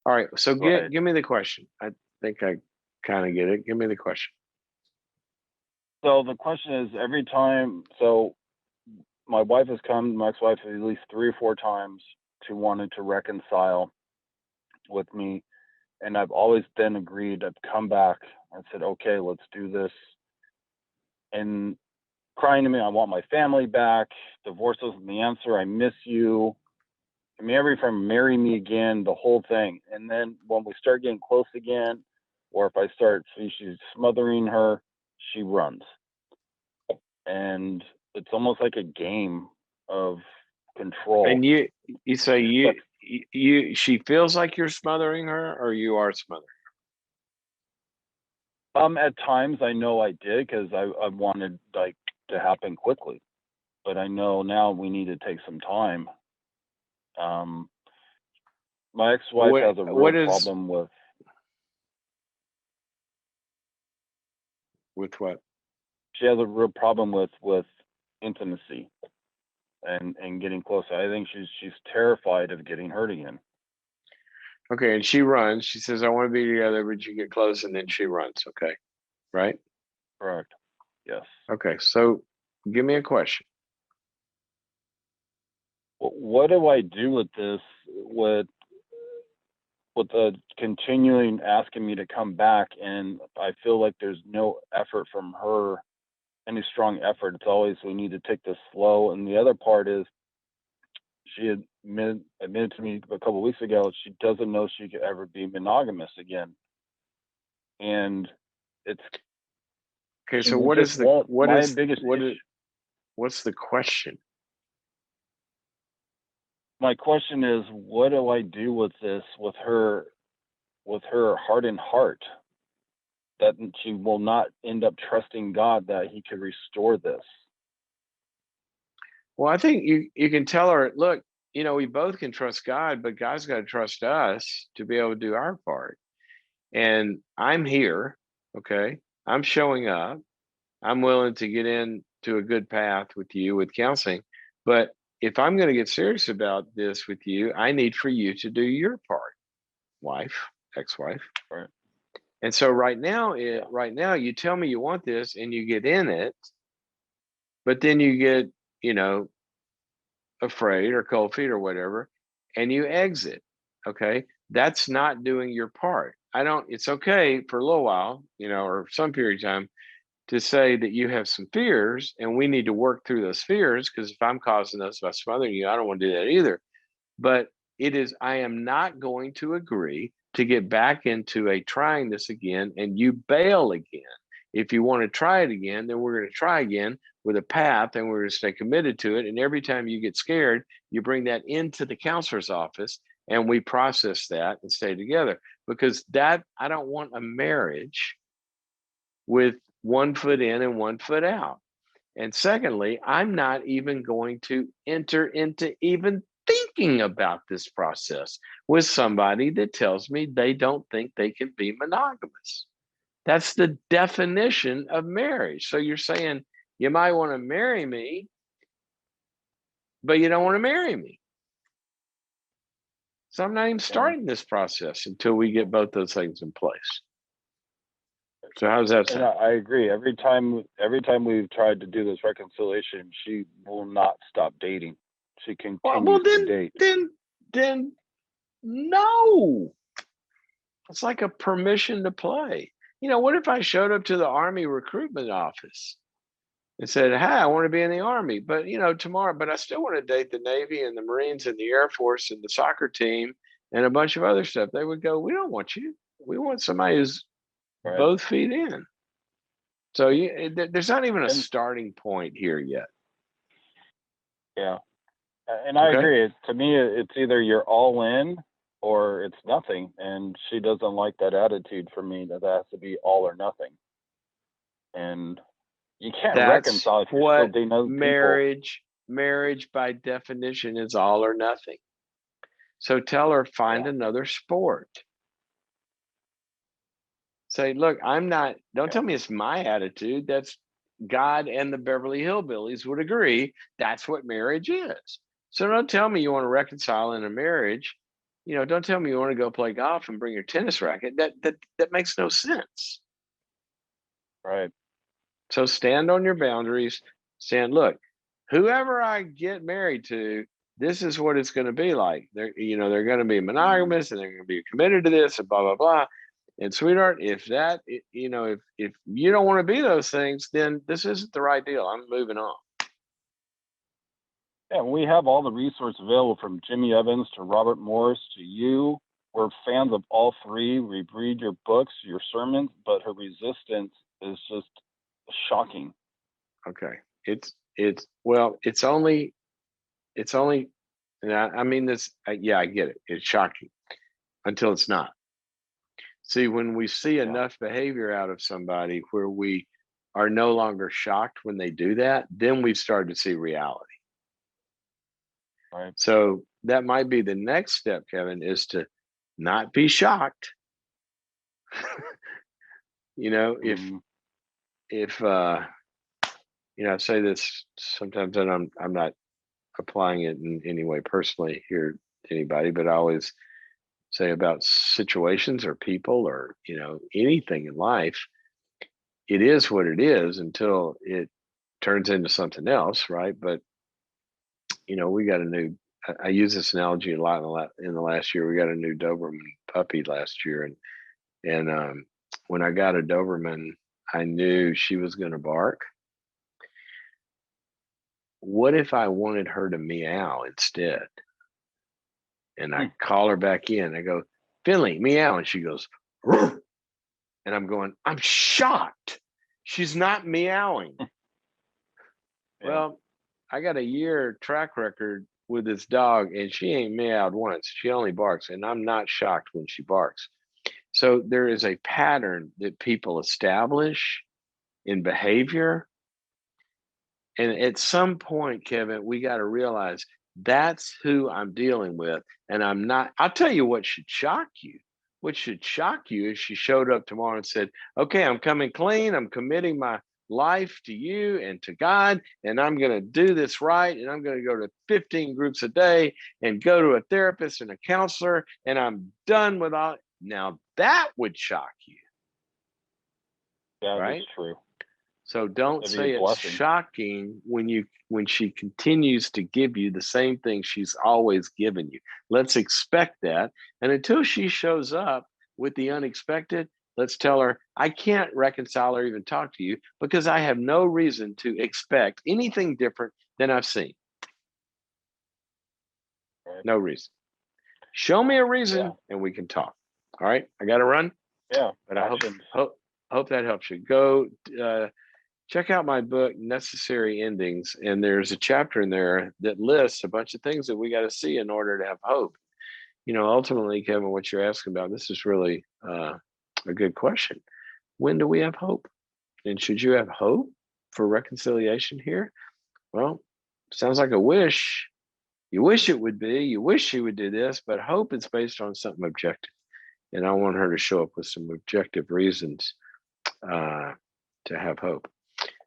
All right. So Go ahead. give me the question. I think I kind of get it. Give me the question. So the question is, every time, so my wife has come, my ex-wife, at least 3 or 4 times to wanted to reconcile with me, and I've always then agreed. I've come back and said, okay, let's do this, and crying to me, I want my family back. Divorce isn't the answer. I miss you. I mean, every time, marry me again, the whole thing. And then when we start getting close again, or if I start see she's smothering her, she runs. And it's almost like a game of control. And you say But she feels like you're smothering her, or you are smothering. at times I know I did because I wanted like to happen quickly. But I know now we need to take some time. Um, my ex-wife has a real What is problem with with what? she has a real problem with intimacy and getting closer. I think she's terrified of getting hurt again. Okay, and she runs. She says, "I want to be together," but you get close, and then she runs. Okay, right? Correct. Yes. Okay, so give me a question. What do I do with this? With the continuing asking me to come back, and I feel like there's no effort from her, any strong effort. It's always we need to take this slow. And the other part is she admitted to me a couple of weeks ago she doesn't know she could ever be monogamous again, and it's Okay, she so just won't. My biggest what is issue, what's the question? my question is, what do I do with this with her hardened heart that she will not end up trusting God that He could restore this? Well, I think you can tell her, look, we both can trust God, but God's got to trust us to be able to do our part. And I'm here, okay? I'm showing up. I'm willing to get into a good path with you with counseling. But if I'm going to get serious about this with you, I need for you to do your part, wife, ex-wife. Right? And so Yeah. right now, you tell me you want this and you get in it, but then you get, you know, afraid or cold feet or whatever, and you exit. Okay. That's not doing your part. It's okay for a little while, or some period of time to say that you have some fears and we need to work through those fears. Because if I'm causing those by smothering you, I don't want to do that either. But I am not going to agree to get back into a trying this again and you bail again. If you want to try it again, then we're going to try again with a path and we're going to stay committed to it. And every time you get scared, you bring that into the counselor's office and we process that and stay together. Because I don't want a marriage with one foot in and one foot out. And secondly, I'm not even going to enter into even thinking about this process with somebody that tells me they don't think they can be monogamous. That's the definition of marriage. So you're saying you might want to marry me, but you don't want to marry me. So I'm not even And starting this process until we get both those things in place. So how does that and sound? I agree. Every time we've tried to do this reconciliation, she will not stop dating. She Well, continues to date. then no. It's like a permission to play. What if I showed up to the Army recruitment office and said, "Hey, I want to be in the Army, but tomorrow, but I still want to date the Navy and the Marines and the Air Force and the soccer team and a bunch of other stuff." They would go, "We don't want you. We want somebody who's Right? both feet in." So there's not even a And starting point here yet. yeah, and I Okay. agree. To me, it's either you're all in or it's nothing. And she doesn't like that attitude for me that has to be all or nothing. And you can't That's reconcile if you're still what dating other people. marriage by definition is all or nothing. So tell her, find Yeah. another sport. Say, look, don't Yeah. tell me it's my attitude. That's God and the Beverly Hillbillies would agree that's what marriage is. So don't tell me you want to reconcile in a marriage don't tell me you want to go play golf and bring your tennis racket. That makes no sense. Right. So stand on your boundaries. Look, whoever I get married to, this is what it's going to be like. They're going to be monogamous and they're going to be committed to this and blah blah blah. And sweetheart, if if you don't want to be those things, then this isn't the right deal. I'm moving on. Yeah, we have all the resources available from Jimmy Evans to Robert Morris to you. We're fans of all three. We read your books, your sermons, but her resistance is just shocking. Okay. It's only, and I mean this, yeah, I get it. It's shocking until it's not. See, when we see enough behavior out of somebody where we are no longer shocked when they do that, then we start to see reality. Right. So that might be the next step, Kevin, is to not be shocked. If I say this sometimes, and I'm not applying it in any way personally here to anybody, but I always say about situations or people or anything in life, it is what it is until it turns into something else, right? But we got a new, I use this analogy a lot in the last year. We got a new Doberman puppy last year, and when I got a Doberman, I knew she was going to bark. What if I wanted her to meow instead? And I call her back in. I go, Finley, meow. And she goes, Roof. And I'm going, I'm shocked. She's not meowing. Well, I got a year track record with this dog, and she ain't meowed once. She only barks, and I'm not shocked when she barks. So there is a pattern that people establish in behavior. And at some point, Kevin, we got to realize that's who I'm dealing with. And I'm not, I'll tell you what should shock you. What should shock you is she showed up tomorrow and said, okay, I'm coming clean. I'm committing my life to you and to God, and I'm going to do this right. And I'm going to go to 15 groups a day and go to a therapist and a counselor, and I'm done with all. Now that would shock you. Yeah, right? That's true. So don't say it's shocking when she continues to give you the same thing she's always given you. Let's expect that. And until she shows up with the unexpected, let's tell her, I can't reconcile or even talk to you because I have no reason to expect anything different than I've seen. Right. No reason. Show me a reason and we can talk. All right. I got to run. Yeah. But I hope that helps you. Go check out my book, Necessary Endings. And there's a chapter in there that lists a bunch of things that we got to see in order to have hope. Ultimately, Kevin, what you're asking about, this is really a good question. When do we have hope? And should you have hope for reconciliation here? Well, sounds like a wish. You wish it would be. You wish she would do this, but hope is based on something objective. And I want her to show up with some objective reasons to have hope.